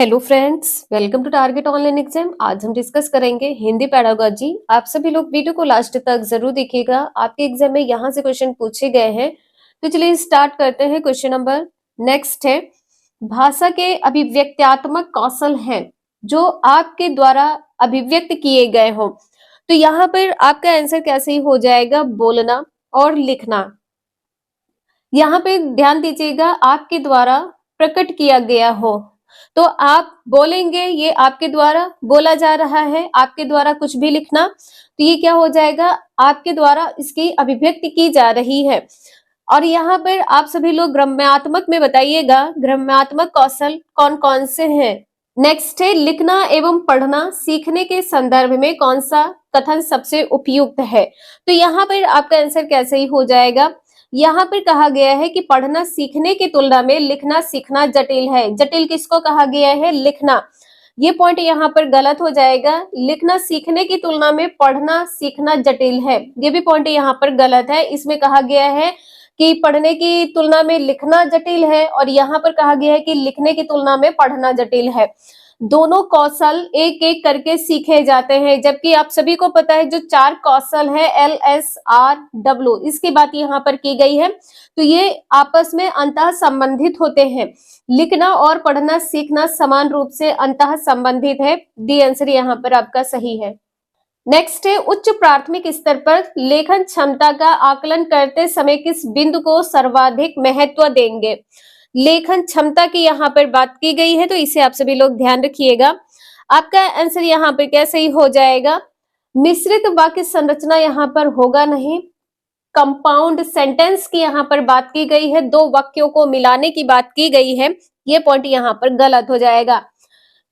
Hello friends, welcome to target online exam. आज हम discuss करेंगे हिंदी पेडागोजी। आप सभी लोग वीडियो को लास्ट तक जरूर देखिएगा। आपके एग्जाम में यहाँ से क्वेश्चन पूछे गए हैं। तो चलिए स्टार्ट करते हैं। क्वेश्चन नंबर नेक्स्ट है, भाषा के अभिव्यक्त्यात्मक कौशल हैं जो आपके द्वारा अभिव्यक्त किए गए हों। तो यहाँ पर आपका आंसर कैसे ही हो जाएगा, बोलना और लिखना। यहाँ पे ध्यान दीजिएगा, आपके द्वारा प्रकट किया गया हो तो आप बोलेंगे, ये आपके द्वारा बोला जा रहा है, आपके द्वारा कुछ भी लिखना तो ये क्या हो जाएगा, आपके द्वारा इसकी अभिव्यक्ति की जा रही है। और यहाँ पर आप सभी लोग ग्राम्यात्मक में बताइएगा ग्राम्यात्मक कौशल कौन कौन से हैं। नेक्स्ट है, लिखना एवं पढ़ना सीखने के संदर्भ में कौन सा कथन सबसे उपयुक्त है। तो यहाँ पर आपका आंसर कैसे ही हो जाएगा, यहाँ पर कहा गया है कि पढ़ना सीखने की तुलना में लिखना सीखना जटिल है। जटिल किसको कहा गया है, लिखना। ये पॉइंट यहाँ पर गलत हो जाएगा। लिखना सीखने की तुलना में पढ़ना सीखना जटिल है, ये भी पॉइंट यहाँ पर गलत है। इसमें कहा गया है कि पढ़ने की तुलना में लिखना जटिल है और यहाँ पर कहा गया है कि लिखने की तुलना में पढ़ना जटिल है। दोनों कौशल एक एक करके सीखे जाते हैं, जबकि आप सभी को पता है जो 4 कौशल है LSRW, इसकी बात यहाँ पर की गई है। तो ये आपस में अंतः संबंधित होते हैं। लिखना और पढ़ना सीखना समान रूप से अंतः संबंधित है। डी आंसर यहाँ पर आपका सही है। नेक्स्ट है, उच्च प्राथमिक स्तर पर लेखन क्षमता का आकलन करते समय किस बिंदु को सर्वाधिक महत्व देंगे। लेखन क्षमता की यहाँ पर बात की गई है, तो इसे आप सभी लोग ध्यान रखिएगा। आपका आंसर यहाँ पर क्या सही हो जाएगा, मिश्रित वाक्य संरचना यहाँ पर होगा नहीं। कंपाउंड सेंटेंस की यहाँ पर बात की गई है, 2 वाक्यों को मिलाने की बात की गई है, ये पॉइंट यहाँ पर गलत हो जाएगा।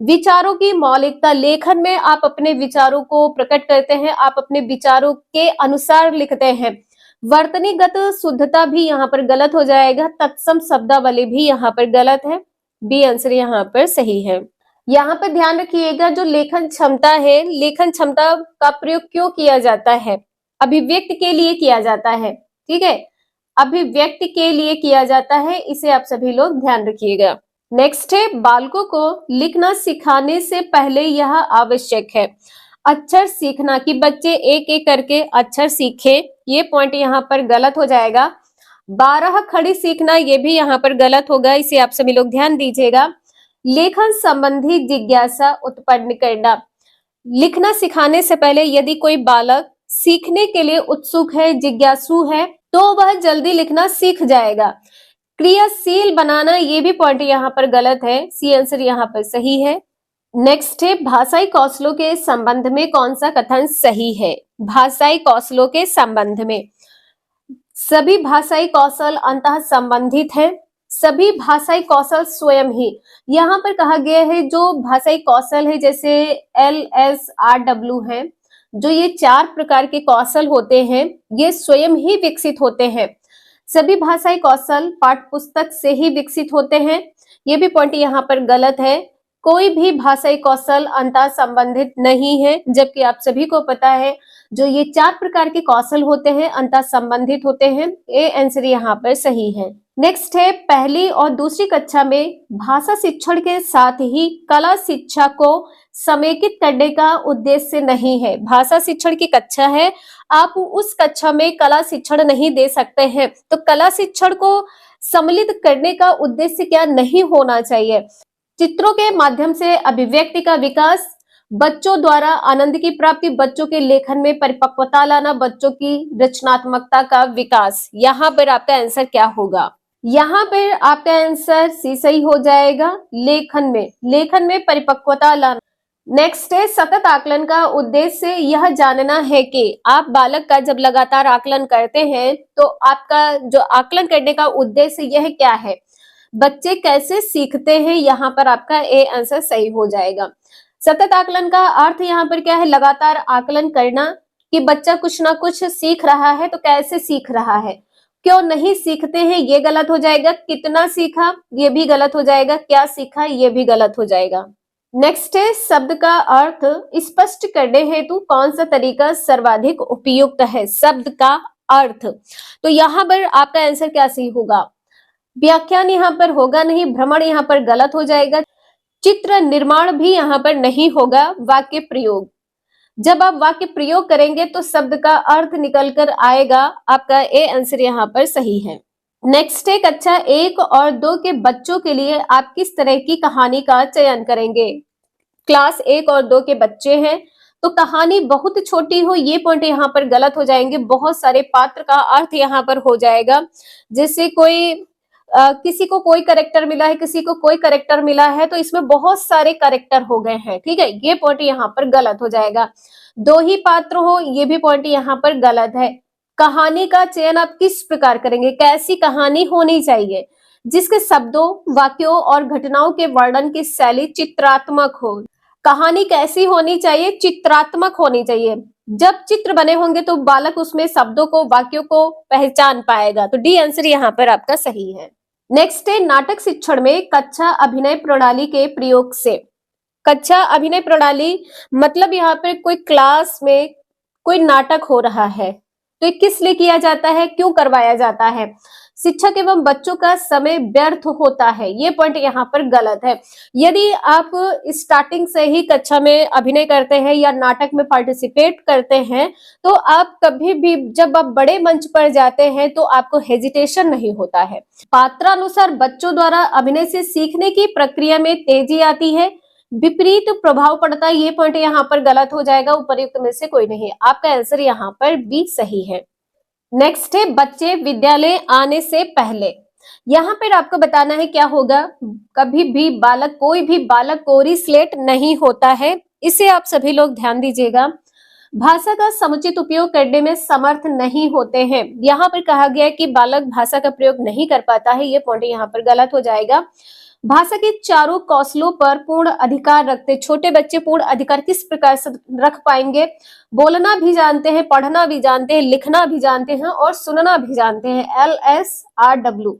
विचारों की मौलिकता, लेखन में आप अपने विचारों को प्रकट करते हैं, आप अपने विचारों के अनुसार लिखते हैं। वर्तनीगत शुद्धता भी यहाँ पर गलत हो जाएगा। तत्सम शब्दावली भी यहाँ पर गलत है। बी आंसर यहाँ पर सही है। यहाँ पर ध्यान रखिएगा, जो लेखन क्षमता है, लेखन क्षमता का प्रयोग क्यों किया जाता है, अभिव्यक्ति के लिए किया जाता है। ठीक है, अभिव्यक्ति के लिए किया जाता है, इसे आप सभी लोग ध्यान रखिएगा। नेक्स्ट है, बालकों को लिखना सिखाने से पहले यह आवश्यक है अक्षर सीखना, कि बच्चे एक एक करके अक्षर सीखे, ये पॉइंट यहाँ पर गलत हो जाएगा। 12 खड़ी सीखना, ये भी यहाँ पर गलत होगा, इसे आप सभी लोग ध्यान दीजिएगा। लेखन संबंधी जिज्ञासा उत्पन्न करना, लिखना सिखाने से पहले यदि कोई बालक सीखने के लिए उत्सुक है, जिज्ञासु है, तो वह जल्दी लिखना सीख जाएगा। क्रियाशील बनाना, ये भी पॉइंट यहाँ पर गलत है, सी आंसर यहाँ पर सही है। नेक्स्ट है, भाषाई कौशलों के संबंध में कौन सा कथन सही है। भाषाई कौशलों के संबंध में सभी भाषाई कौशल अंतः संबंधित है, सभी भाषाई कौशल स्वयं ही। यहाँ पर कहा गया है जो भाषाई कौशल है, जैसे LSRW है, जो ये 4 प्रकार के कौशल होते हैं, ये स्वयं ही विकसित होते हैं। सभी भाषाई कौशल पाठ्य पुस्तक से ही विकसित होते हैं, ये भी पॉइंट यहाँ पर गलत है। कोई भी भाषाई कौशल अंतः संबंधित नहीं है, जबकि आप सभी को पता है जो ये 4 प्रकार के कौशल होते हैं अंतः संबंधित होते हैं। ए आंसर यहाँ पर सही है। नेक्स्ट है, पहली और दूसरी कक्षा में भाषा शिक्षण के साथ ही कला शिक्षा को समेकित करने का उद्देश्य नहीं है। भाषा शिक्षण की कक्षा है, आप उस कक्षा में कला शिक्षण नहीं दे सकते हैं, तो कला शिक्षण को सम्मिलित करने का उद्देश्य क्या नहीं होना चाहिए। चित्रों के माध्यम से अभिव्यक्ति का विकास, बच्चों द्वारा आनंद की प्राप्ति, बच्चों के लेखन में परिपक्वता लाना, बच्चों की रचनात्मकता का विकास। यहाँ पर आपका आंसर क्या होगा, यहाँ पर आपका आंसर सी सही हो जाएगा। लेखन में परिपक्वता लाना। नेक्स्ट है, सतत आकलन का उद्देश्य यह जानना है कि आप बालक का जब लगातार आकलन करते हैं तो आपका जो आकलन करने का उद्देश्य यह क्या है, बच्चे कैसे सीखते हैं। यहाँ पर आपका ए आंसर सही हो जाएगा। सतत आकलन का अर्थ यहाँ पर क्या है, लगातार आकलन करना, कि बच्चा कुछ ना कुछ सीख रहा है, तो कैसे सीख रहा है, क्यों नहीं सीखते हैं, ये गलत हो जाएगा। कितना सीखा, ये भी गलत हो जाएगा। क्या सीखा, ये भी गलत हो जाएगा। नेक्स्ट है, शब्द का अर्थ स्पष्ट करने हेतु कौन सा तरीका सर्वाधिक उपयुक्त है। शब्द का अर्थ, तो यहाँ पर आपका आंसर क्या सही होगा, व्याख्यान यहाँ पर होगा नहीं, भ्रमण यहाँ पर गलत हो जाएगा। चित्र निर्माण भी यहाँ पर नहीं होगा, वाक्य प्रयोग। जब आप वाक्य प्रयोग करेंगे तो शब्द का अर्थ निकल कर आएगा। आपका ए आंसर यहाँ पर सही है। नेक्स्ट है कक्षा 1 और 2 के बच्चों के लिए आप किस तरह की कहानी का चयन करेंगे। क्लास 1 और 2 के बच्चे हैं तो कहानी बहुत छोटी हो, ये पॉइंट यहाँ पर गलत हो जाएंगे। बहुत सारे पात्र का अर्थ यहाँ पर हो जाएगा। जैसे कोई किसी को कोई करेक्टर मिला है, किसी को कोई करेक्टर मिला है, तो इसमें बहुत सारे करेक्टर हो गए हैं। ठीक है, ये पॉइंट यहाँ पर गलत हो जाएगा। 2 ही पात्र हो, ये भी पॉइंट यहाँ पर गलत है। कहानी का चयन आप किस प्रकार करेंगे, कैसी कहानी होनी चाहिए जिसके शब्दों, वाक्यों और घटनाओं के वर्णन की शैली चित्रात्मक हो। कहानी कैसी होनी चाहिए, चित्रात्मक होनी चाहिए। जब चित्र बने होंगे तो बालक उसमें शब्दों को, वाक्यों को पहचान पाएगा। तो डी आंसर यहाँ पर आपका सही है। नेक्स्ट है नाटक शिक्षण में कक्षा अभिनय प्रणाली के प्रयोग से। कक्षा अभिनय प्रणाली मतलब यहाँ पर कोई क्लास में कोई नाटक हो रहा है तो ये किस लिए किया जाता है, क्यों करवाया जाता है। शिक्षक एवं बच्चों का समय व्यर्थ होता है, ये पॉइंट यहाँ पर गलत है। यदि आप स्टार्टिंग से ही कक्षा में अभिनय करते हैं या नाटक में पार्टिसिपेट करते हैं तो आप कभी भी जब आप बड़े मंच पर जाते हैं तो आपको हेजिटेशन नहीं होता है। पात्रानुसार बच्चों द्वारा अभिनय से सीखने की प्रक्रिया में तेजी आती है, विपरीत प्रभाव पड़ता है, ये पॉइंट यहाँ पर गलत हो जाएगा। उपर्युक्त में से कोई नहीं, आपका आंसर यहाँ पर बी सही है। नेक्स्ट है बच्चे विद्यालय आने से पहले। यहाँ पर आपको बताना है क्या होगा। कभी भी बालक, कोई भी बालक कोरी स्लेट नहीं होता है, इसे आप सभी लोग ध्यान दीजिएगा। भाषा का समुचित उपयोग करने में समर्थ नहीं होते हैं। यहाँ पर कहा गया है कि बालक भाषा का प्रयोग नहीं कर पाता है, ये पॉइंट यहाँ पर गलत हो जाएगा। भाषा के चारों कौशलों पर पूर्ण अधिकार रखते छोटे बच्चे पूर्ण अधिकार किस प्रकार से रख पाएंगे। बोलना भी जानते हैं, पढ़ना भी जानते हैं, लिखना भी जानते हैं और सुनना भी जानते हैं, LSRW।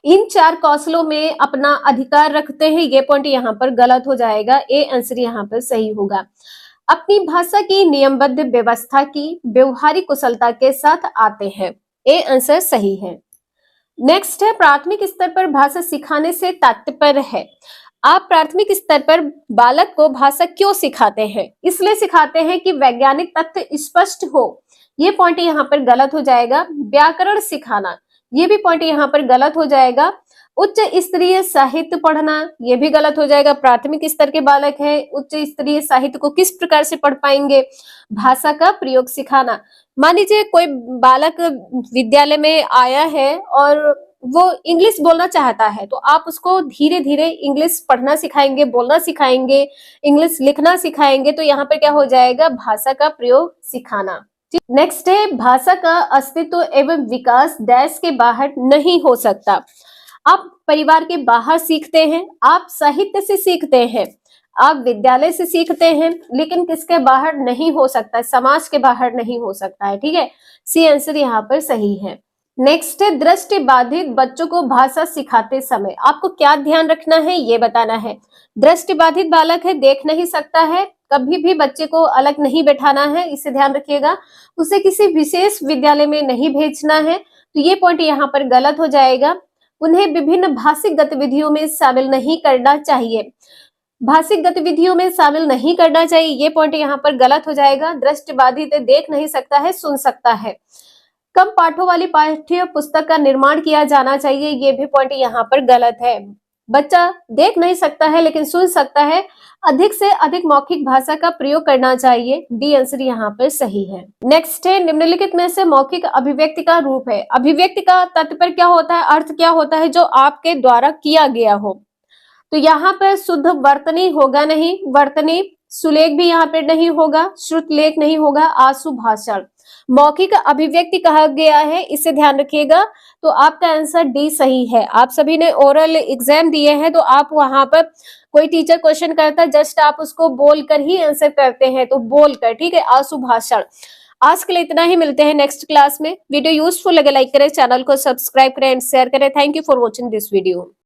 इन 4 कौशलों में अपना अधिकार रखते हैं, ये पॉइंट यहाँ पर गलत हो जाएगा। ए आंसर यहाँ पर सही होगा। अपनी भाषा की नियमबद्ध व्यवस्था की व्यवहारिक कुशलता के साथ आते हैं, ए आंसर सही है। नेक्स्ट है प्राथमिक स्तर पर भाषा सिखाने से तात्पर्य है। आप प्राथमिक स्तर पर बालक को भाषा क्यों सिखाते हैं, इसलिए सिखाते हैं कि वैज्ञानिक तथ्य स्पष्ट हो, ये पॉइंट यहाँ पर गलत हो जाएगा। व्याकरण सिखाना, ये भी पॉइंट यहाँ पर गलत हो जाएगा। उच्च स्तरीय साहित्य पढ़ना, ये भी गलत हो जाएगा। प्राथमिक स्तर के बालक है, उच्च स्तरीय साहित्य को किस प्रकार से पढ़ पाएंगे। भाषा का प्रयोग सिखाना, मान लीजिए कोई बालक विद्यालय में आया है और वो इंग्लिश बोलना चाहता है तो आप उसको धीरे धीरे इंग्लिश पढ़ना सिखाएंगे, बोलना सिखाएंगे, इंग्लिश लिखना सिखाएंगे, तो यहाँ पर क्या हो जाएगा, भाषा का प्रयोग सिखाना। नेक्स्ट है भाषा का अस्तित्व एवं विकास देश के बाहर नहीं हो सकता। आप परिवार के बाहर सीखते हैं, आप साहित्य से सीखते हैं, आप विद्यालय से सीखते हैं, लेकिन किसके बाहर नहीं हो सकता, समाज के बाहर नहीं हो सकता है। ठीक है, सी आंसर यहाँ पर सही है। नेक्स्ट है दृष्टि बाधित बच्चों को भाषा सिखाते समय आपको क्या ध्यान रखना है, ये बताना है। दृष्टि बाधित बालक है, देख नहीं सकता है, कभी भी बच्चे को अलग नहीं बैठाना है, इसे ध्यान रखिएगा। उसे किसी विशेष विद्यालय में नहीं भेजना है, तो ये पॉइंट यहाँ पर गलत हो जाएगा। उन्हें विभिन्न भाषिक गतिविधियों में शामिल नहीं करना चाहिए, भाषिक गतिविधियों में शामिल नहीं करना चाहिए, ये पॉइंट यहाँ पर गलत हो जाएगा। दृष्टिबाधित देख नहीं सकता है, सुन सकता है। कम पाठों वाली पाठ्य पुस्तक का निर्माण किया जाना चाहिए, ये भी पॉइंट यहाँ पर गलत है। बच्चा देख नहीं सकता है लेकिन सुन सकता है, अधिक से अधिक मौखिक भाषा का प्रयोग करना चाहिए, डी आंसर यहाँ पर सही है। नेक्स्ट है निम्नलिखित में से मौखिक अभिव्यक्ति का रूप है। अभिव्यक्ति का तात्पर्य क्या होता है, अर्थ क्या होता है, जो आपके द्वारा किया गया हो। तो यहाँ पर शुद्ध वर्तनी होगा नहीं, वर्तनी सुलेख भी यहाँ पर नहीं होगा, श्रुतलेख नहीं होगा, आशु भाषण। मौखिक अभिव्यक्ति कहा गया है, इसे ध्यान रखिएगा। तो आपका आंसर डी सही है। आप सभी ने ओरल एग्जाम दिए हैं तो आप वहां पर कोई टीचर क्वेश्चन करता है, जस्ट आप उसको बोलकर ही आंसर करते हैं, तो बोलकर, ठीक है, आशु भाषण। आज के लिए इतना ही, मिलते हैं नेक्स्ट क्लास में। वीडियो यूजफुल लगे लाइक करें, चैनल को सब्सक्राइब करें एंड शेयर करें। Thank you for watching this video.